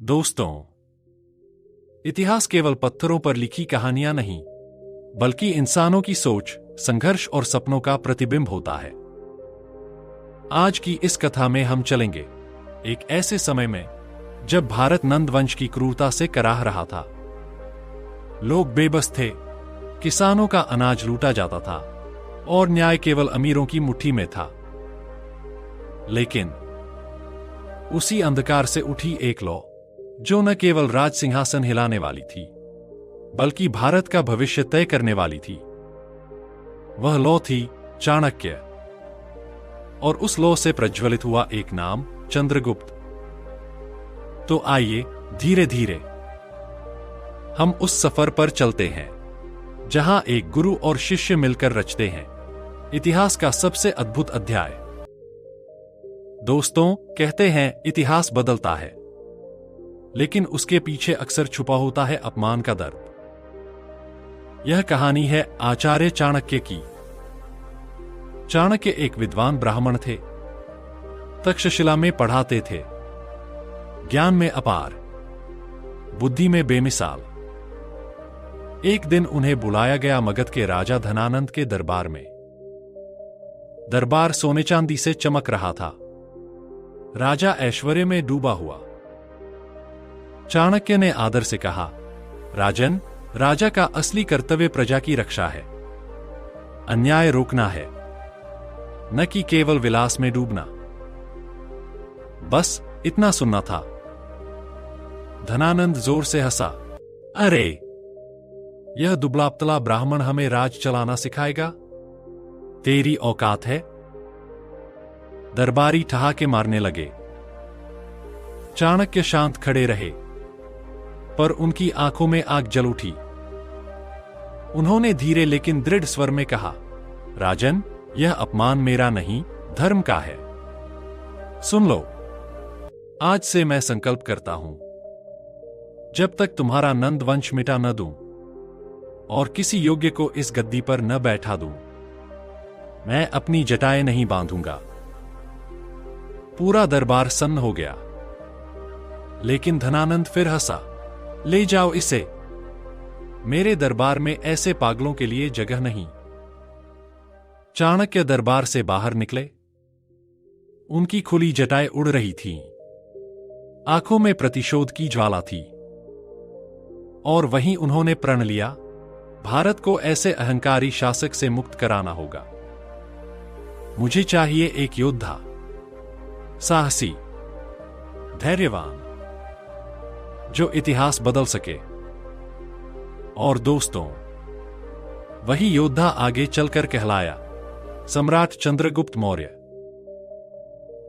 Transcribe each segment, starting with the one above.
दोस्तों, इतिहास केवल पत्थरों पर लिखी कहानियां नहीं, बल्कि इंसानों की सोच, संघर्ष और सपनों का प्रतिबिंब होता है। आज की इस कथा में हम चलेंगे एक ऐसे समय में जब भारत नंद वंश की क्रूरता से कराह रहा था। लोग बेबस थे, किसानों का अनाज लूटा जाता था और न्याय केवल अमीरों की मुट्ठी में था। लेकिन उसी अंधकार से उठी एक लौ जो न केवल राज सिंहासन हिलाने वाली थी, बल्कि भारत का भविष्य तय करने वाली थी। वह लौ थी चाणक्य, और उस लौ से प्रज्वलित हुआ एक नाम चंद्रगुप्त। तो आइए धीरे धीरे हम उस सफर पर चलते हैं जहां एक गुरु और शिष्य मिलकर रचते हैं इतिहास का सबसे अद्भुत अध्याय। दोस्तों, कहते हैं इतिहास बदलता है, लेकिन उसके पीछे अक्सर छुपा होता है अपमान का दर्द। यह कहानी है आचार्य चाणक्य की। चाणक्य एक विद्वान ब्राह्मण थे। तक्षशिला में पढ़ाते थे, ज्ञान में अपार, बुद्धि में बेमिसाल। एक दिन उन्हें बुलाया गया मगध के राजा धनानंद के दरबार में। दरबार सोने चांदी से चमक रहा था। राजा ऐश्वर्य में डूबा हुआ। चाणक्य ने आदर से कहा, राजन, राजा का असली कर्तव्य प्रजा की रक्षा है, अन्याय रोकना है, न कि केवल विलास में डूबना। बस इतना सुनना था। धनानंद जोर से हंसा। अरे, यह दुबला-पतला ब्राह्मण हमें राज चलाना सिखाएगा? तेरी औकात है? दरबारी ठहाके मारने लगे। चाणक्य शांत खड़े रहे, पर उनकी आंखों में आग जल उठी। उन्होंने धीरे लेकिन दृढ़ स्वर में कहा, राजन, यह अपमान मेरा नहीं, धर्म का है। सुन लो, आज से मैं संकल्प करता हूं, जब तक तुम्हारा नंद वंश मिटा न दूं और किसी योग्य को इस गद्दी पर न बैठा दूं, मैं अपनी जटाएं नहीं बांधूंगा। पूरा दरबार सन्न हो गया। लेकिन धनानंद फिर हंसा। ले जाओ इसे, मेरे दरबार में ऐसे पागलों के लिए जगह नहीं। चाणक्य दरबार से बाहर निकले। उनकी खुली जटाएं उड़ रही थीं। आंखों में प्रतिशोध की ज्वाला थी। और वहीं उन्होंने प्रण लिया, भारत को ऐसे अहंकारी शासक से मुक्त कराना होगा। मुझे चाहिए एक योद्धा, साहसी, धैर्यवान, जो इतिहास बदल सके। और दोस्तों, वही योद्धा आगे चलकर कहलाया सम्राट चंद्रगुप्त मौर्य।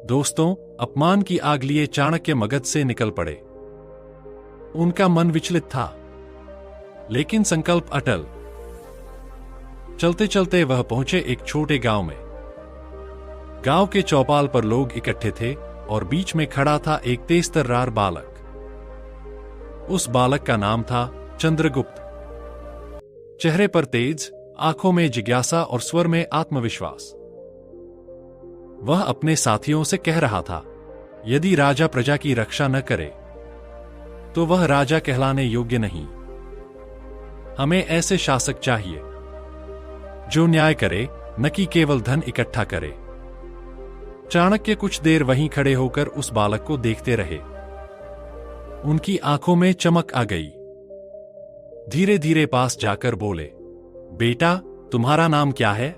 दोस्तों, अपमान की आग लिए चाणक्य मगध से निकल पड़े। उनका मन विचलित था, लेकिन संकल्प अटल। चलते चलते वह पहुंचे एक छोटे गांव में। गांव के चौपाल पर लोग इकट्ठे थे और बीच में खड़ा था एक तेज-तर्रार बालक। उस बालक का नाम था चंद्रगुप्त। चेहरे पर तेज, आंखों में जिज्ञासा और स्वर में आत्मविश्वास। वह अपने साथियों से कह रहा था, यदि राजा प्रजा की रक्षा न करे तो वह राजा कहलाने योग्य नहीं। हमें ऐसे शासक चाहिए जो न्याय करे, न कि केवल धन इकट्ठा करे। चाणक्य कुछ देर वहीं खड़े होकर उस बालक को देखते रहे। उनकी आंखों में चमक आ गई। धीरे धीरे पास जाकर बोले, बेटा, तुम्हारा नाम क्या है?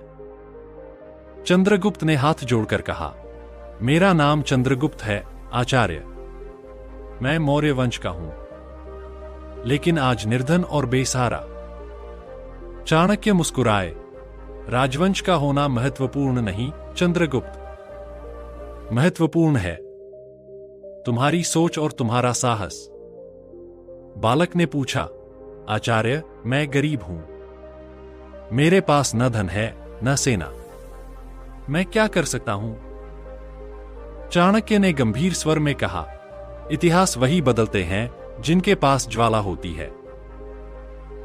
चंद्रगुप्त ने हाथ जोड़कर कहा, मेरा नाम चंद्रगुप्त है, आचार्य। मैं मौर्य वंश का हूं, लेकिन आज निर्धन और बेसहारा। चाणक्य मुस्कुराए। राजवंश का होना महत्वपूर्ण नहीं, चंद्रगुप्त, महत्वपूर्ण है तुम्हारी सोच और तुम्हारा साहस। बालक ने पूछा, आचार्य, मैं गरीब हूं, मेरे पास न धन है न सेना, मैं क्या कर सकता हूं? चाणक्य ने गंभीर स्वर में कहा, इतिहास वही बदलते हैं जिनके पास ज्वाला होती है।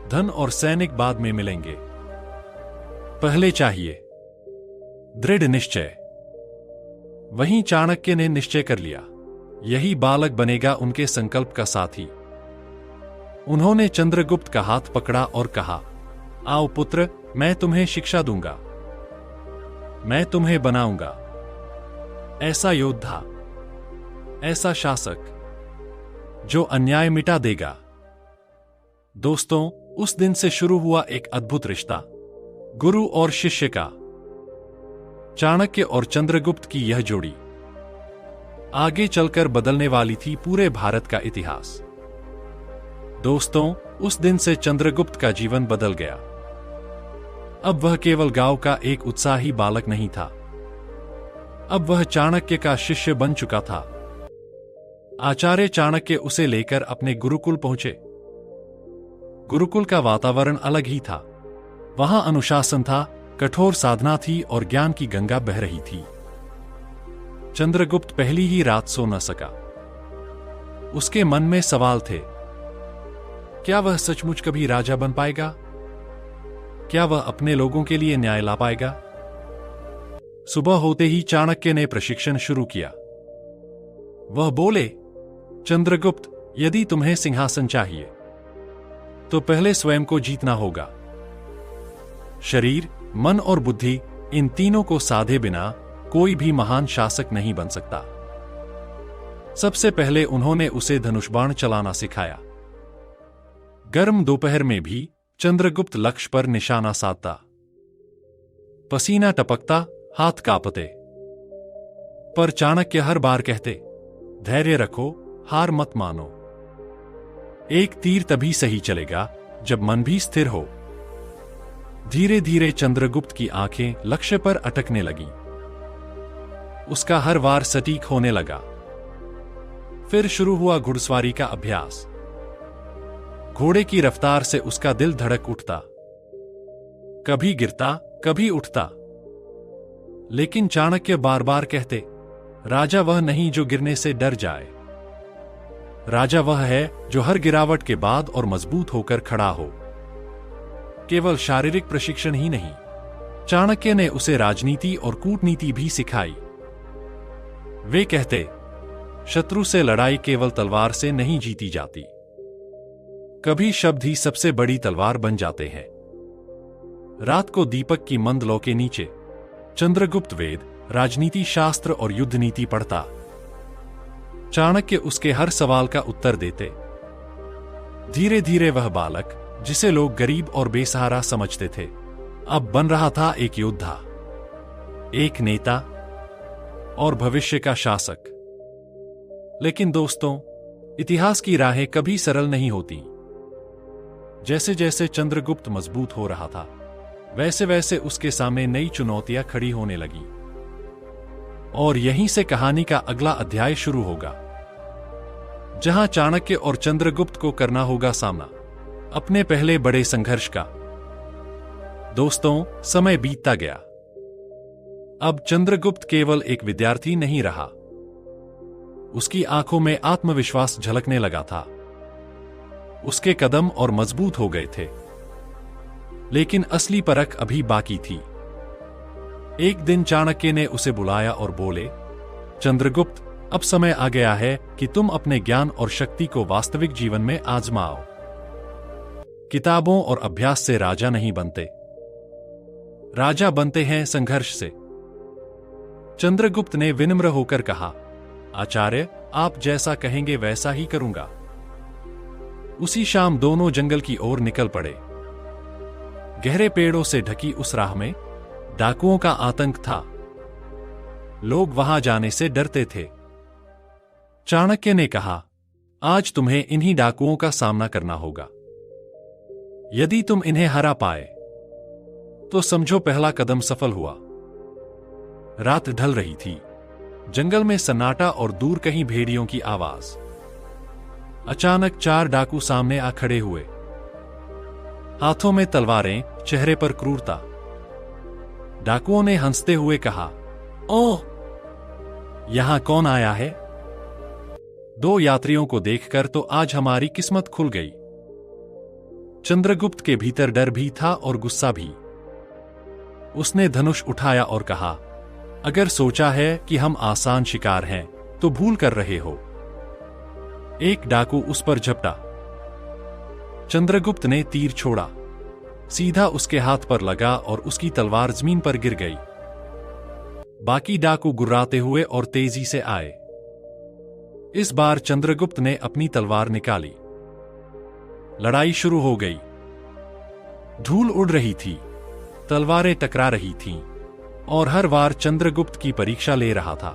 धन और सैनिक बाद में मिलेंगे, पहले चाहिए दृढ़ निश्चय। वहीं चाणक्य ने निश्चय कर लिया, यही बालक बनेगा उनके संकल्प का साथी। उन्होंने चंद्रगुप्त का हाथ पकड़ा और कहा, आओ पुत्र, मैं तुम्हें शिक्षा दूंगा, मैं तुम्हें बनाऊंगा ऐसा योद्धा, ऐसा शासक जो अन्याय मिटा देगा। दोस्तों, उस दिन से शुरू हुआ एक अद्भुत रिश्ता, गुरु और शिष्य का। चाणक्य और चंद्रगुप्त की यह जोड़ी आगे चलकर बदलने वाली थी पूरे भारत का इतिहास। दोस्तों, उस दिन से चंद्रगुप्त का जीवन बदल गया। अब वह केवल गांव का एक उत्साही बालक नहीं था, अब वह चाणक्य का शिष्य बन चुका था। आचार्य चाणक्य उसे लेकर अपने गुरुकुल पहुंचे। गुरुकुल का वातावरण अलग ही था। वहां अनुशासन था, कठोर साधना थी और ज्ञान की गंगा बह रही थी। चंद्रगुप्त पहली ही रात सो न सका। उसके मन में सवाल थे। क्या वह सचमुच कभी राजा बन पाएगा? क्या वह अपने लोगों के लिए न्याय ला पाएगा? सुबह होते ही चाणक्य ने प्रशिक्षण शुरू किया। वह बोले, चंद्रगुप्त, यदि तुम्हें सिंहासन चाहिए तो पहले स्वयं को जीतना होगा। शरीर, मन और बुद्धि, इन तीनों को साधे बिना कोई भी महान शासक नहीं बन सकता। सबसे पहले उन्होंने उसे धनुष बाण चलाना सिखाया। गर्म दोपहर में भी चंद्रगुप्त लक्ष्य पर निशाना साधता। पसीना टपकता, हाथ कांपते, पर चाणक्य हर बार कहते, धैर्य रखो, हार मत मानो। एक तीर तभी सही चलेगा जब मन भी स्थिर हो। धीरे धीरे चंद्रगुप्त की आंखें लक्ष्य पर अटकने लगीं। उसका हर वार सटीक होने लगा। फिर शुरू हुआ घुड़सवारी का अभ्यास। घोड़े की रफ्तार से उसका दिल धड़क उठता, कभी गिरता, कभी उठता। लेकिन चाणक्य बार बार कहते, राजा वह नहीं जो गिरने से डर जाए। राजा वह है जो हर गिरावट के बाद और मजबूत होकर खड़ा हो। केवल शारीरिक प्रशिक्षण ही नहीं, चाणक्य ने उसे राजनीति और कूटनीति भी सिखाई। वे कहते, शत्रु से लड़ाई केवल तलवार से नहीं जीती जाती, कभी शब्द ही सबसे बड़ी तलवार बन जाते हैं। रात को दीपक की मंद लौ के नीचे चंद्रगुप्त वेद, राजनीति शास्त्र और युद्ध नीति पढ़ता। चाणक्य उसके हर सवाल का उत्तर देते। धीरे धीरे वह बालक, जिसे लोग गरीब और बेसहारा समझते थे, अब बन रहा था एक योद्धा, एक नेता और भविष्य का शासक। लेकिन दोस्तों, इतिहास की राहें कभी सरल नहीं होती। जैसे जैसे चंद्रगुप्त मजबूत हो रहा था, वैसे वैसे उसके सामने नई चुनौतियां खड़ी होने लगी। और यहीं से कहानी का अगला अध्याय शुरू होगा, जहां चाणक्य और चंद्रगुप्त को करना होगा सामना अपने पहले बड़े संघर्ष का। दोस्तों, समय बीतता गया। अब चंद्रगुप्त केवल एक विद्यार्थी नहीं रहा, उसकी आंखों में आत्मविश्वास झलकने लगा था। उसके कदम और मजबूत हो गए थे। लेकिन असली परख अभी बाकी थी। एक दिन चाणक्य ने उसे बुलाया और बोले, चंद्रगुप्त, अब समय आ गया है कि तुम अपने ज्ञान और शक्ति को वास्तविक जीवन में आजमाओ। किताबों और अभ्यास से राजा नहीं बनते, राजा बनते हैं संघर्ष से। चंद्रगुप्त ने विनम्र होकर कहा, आचार्य, आप जैसा कहेंगे वैसा ही करूंगा। उसी शाम दोनों जंगल की ओर निकल पड़े। गहरे पेड़ों से ढकी उस राह में डाकुओं का आतंक था। लोग वहां जाने से डरते थे। चाणक्य ने कहा, आज तुम्हें इन्हीं डाकुओं का सामना करना होगा। यदि तुम इन्हें हरा पाए तो समझो पहला कदम सफल हुआ। रात ढल रही थी। जंगल में सन्नाटा और दूर कहीं भेड़ियों की आवाज। अचानक 4 डाकू सामने आ खड़े हुए, हाथों में तलवारें, चेहरे पर क्रूरता। डाकुओं ने हंसते हुए कहा, ओह, यहां कौन आया है? 2 यात्रियों को देखकर तो आज हमारी किस्मत खुल गई। चंद्रगुप्त के भीतर डर भी था और गुस्सा भी। उसने धनुष उठाया और कहा, अगर सोचा है कि हम आसान शिकार हैं तो भूल कर रहे हो। एक डाकू उस पर झपटा। चंद्रगुप्त ने तीर छोड़ा, सीधा उसके हाथ पर लगा और उसकी तलवार जमीन पर गिर गई। बाकी डाकू गुर्राते हुए और तेजी से आए। इस बार चंद्रगुप्त ने अपनी तलवार निकाली। लड़ाई शुरू हो गई। धूल उड़ रही थी, तलवारें टकरा रही थीं, और हर बार चंद्रगुप्त की परीक्षा ले रहा था।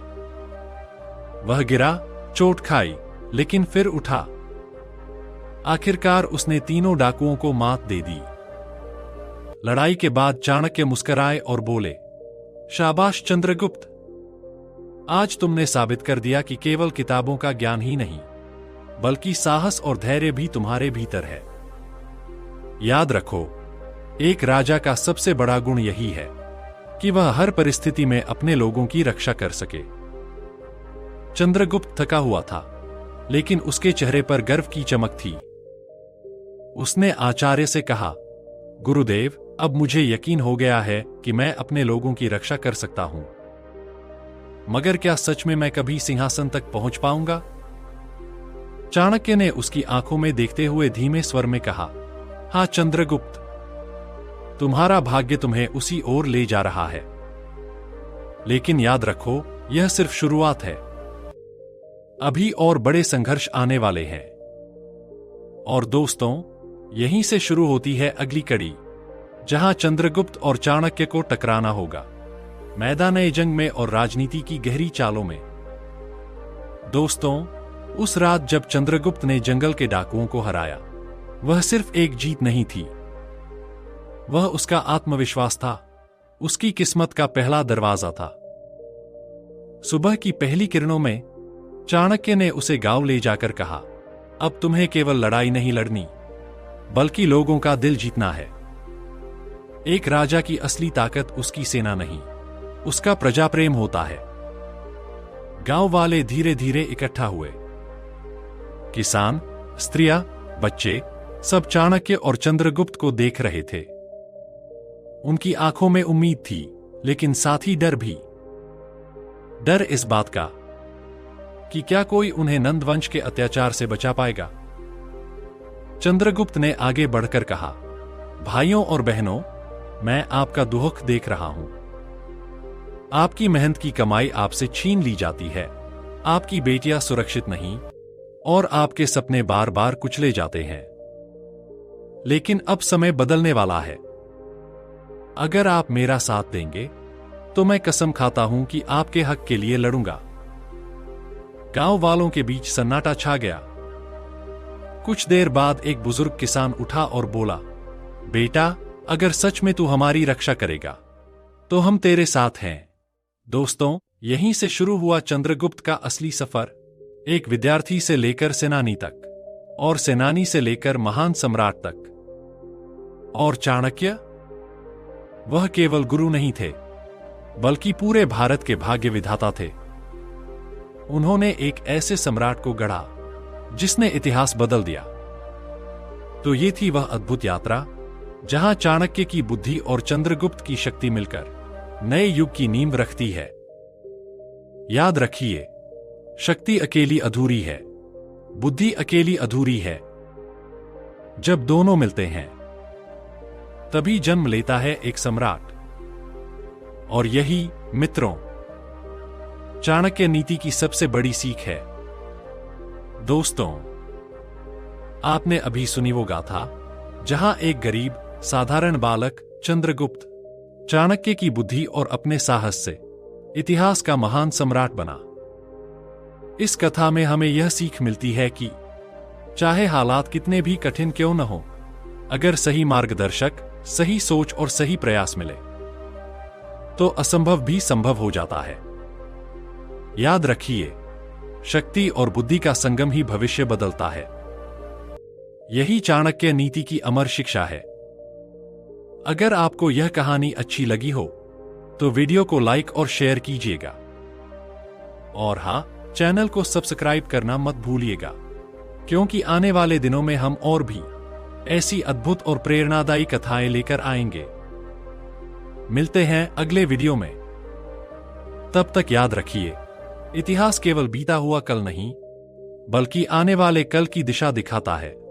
वह गिरा, चोट खाई, लेकिन फिर उठा। आखिरकार उसने तीनों डाकुओं को मात दे दी। लड़ाई के बाद चाणक्य मुस्कुराए और बोले, शाबाश चंद्रगुप्त, आज तुमने साबित कर दिया कि केवल किताबों का ज्ञान ही नहीं, बल्कि साहस और धैर्य भी तुम्हारे भीतर है। याद रखो, एक राजा का सबसे बड़ा गुण यही है कि वह हर परिस्थिति में अपने लोगों की रक्षा कर सके। चंद्रगुप्त थका हुआ था, लेकिन उसके चेहरे पर गर्व की चमक थी। उसने आचार्य से कहा, गुरुदेव, अब मुझे यकीन हो गया है कि मैं अपने लोगों की रक्षा कर सकता हूं। मगर क्या सच में मैं कभी सिंहासन तक पहुंच पाऊंगा? चाणक्य ने उसकी आंखों में देखते हुए धीमे स्वर में कहा, हां चंद्रगुप्त, तुम्हारा भाग्य तुम्हें उसी ओर ले जा रहा है। लेकिन याद रखो, यह सिर्फ शुरुआत है। अभी और बड़े संघर्ष आने वाले हैं। और दोस्तों, यहीं से शुरू होती है अगली कड़ी, जहां चंद्रगुप्त और चाणक्य को टकराना होगा, मैदान जंग में और राजनीति की गहरी चालों में। दोस्तों, उस रात जब चंद्रगुप्त ने जंगल के डाकुओं को हराया, वह सिर्फ एक जीत नहीं थी, वह उसका आत्मविश्वास था, उसकी किस्मत का पहला दरवाजा था। सुबह की पहली किरणों में चाणक्य ने उसे गांव ले जाकर कहा, अब तुम्हें केवल लड़ाई नहीं लड़नी, बल्कि लोगों का दिल जीतना है। एक राजा की असली ताकत उसकी सेना नहीं, उसका प्रजाप्रेम होता है। गांव वाले धीरे धीरे इकट्ठा हुए। किसान, स्त्रियां, बच्चे, सब चाणक्य और चंद्रगुप्त को देख रहे थे। उनकी आंखों में उम्मीद थी, लेकिन साथ ही डर भी। डर इस बात का कि क्या कोई उन्हें नंदवंश के अत्याचार से बचा पाएगा। चंद्रगुप्त ने आगे बढ़कर कहा, भाइयों और बहनों, मैं आपका दुख देख रहा हूं। आपकी मेहनत की कमाई आपसे छीन ली जाती है, आपकी बेटियां सुरक्षित नहीं, और आपके सपने बार बार कुचले जाते हैं। लेकिन अब समय बदलने वाला है। अगर आप मेरा साथ देंगे, तो मैं कसम खाता हूं कि आपके हक के लिए लड़ूंगा। गांव वालों के बीच सन्नाटा छा गया। कुछ देर बाद एक बुजुर्ग किसान उठा और बोला, बेटा, अगर सच में तू हमारी रक्षा करेगा, तो हम तेरे साथ हैं। दोस्तों, यहीं से शुरू हुआ चंद्रगुप्त का असली सफर, एक विद्यार्थी से लेकर सेनानी तक, और सेनानी से लेकर महान सम्राट तक। और चाणक्य, वह केवल गुरु नहीं थे, बल्कि पूरे भारत के भाग्य विधाता थे। उन्होंने एक ऐसे सम्राट को गढ़ा जिसने इतिहास बदल दिया। तो ये थी वह अद्भुत यात्रा, जहां चाणक्य की बुद्धि और चंद्रगुप्त की शक्ति मिलकर नए युग की नींव रखती है। याद रखिए, शक्ति अकेली अधूरी है, बुद्धि अकेली अधूरी है। जब दोनों मिलते हैं, तभी जन्म लेता है एक सम्राट। और यही, मित्रों, चाणक्य नीति की सबसे बड़ी सीख है। दोस्तों, आपने अभी सुनी वो गाथा, जहां एक गरीब साधारण बालक चंद्रगुप्त चाणक्य की बुद्धि और अपने साहस से इतिहास का महान सम्राट बना। इस कथा में हमें यह सीख मिलती है कि चाहे हालात कितने भी कठिन क्यों न हो, अगर सही मार्गदर्शक, सही सोच और सही प्रयास मिले, तो असंभव भी संभव हो जाता है। याद रखिए, शक्ति और बुद्धि का संगम ही भविष्य बदलता है। यही चाणक्य नीति की अमर शिक्षा है। अगर आपको यह कहानी अच्छी लगी हो, तो वीडियो को लाइक और शेयर कीजिएगा। और हां, चैनल को सब्सक्राइब करना मत भूलिएगा, क्योंकि आने वाले दिनों में हम और भी ऐसी अद्भुत और प्रेरणादायी कथाएं लेकर आएंगे। मिलते हैं अगले वीडियो में। तब तक याद रखिए, इतिहास केवल बीता हुआ कल नहीं, बल्कि आने वाले कल की दिशा दिखाता है।